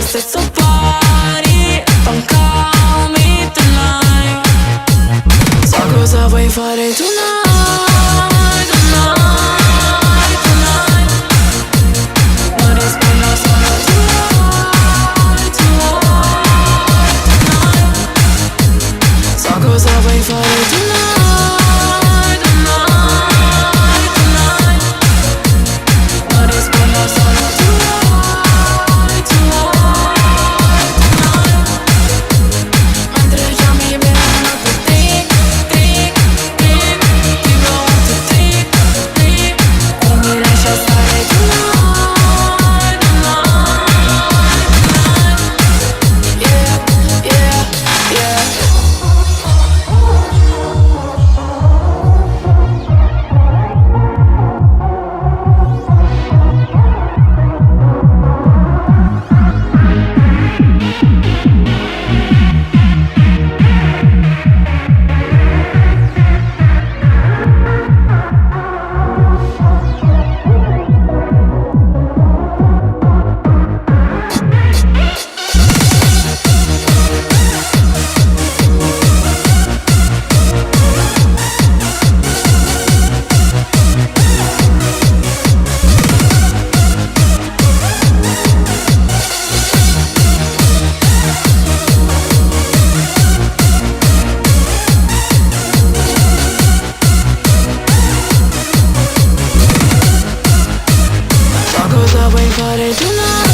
allo stesso party. Don't call me tonight. So cosa vuoi fare tonight, tonight, tonight. Non rispondo solo tonight, tonight, tonight. So cosa vuoi fare tonight, tonight, tonight. Non rispondo solo tonight, tonight, tonight. Mentre chiami bene la notte tic, tic, tic. You go on to tic, tic. E mi lascia stare tonight, tonight, tonight. Yeah, yeah, yeah. So cosa vuoi fare tonight?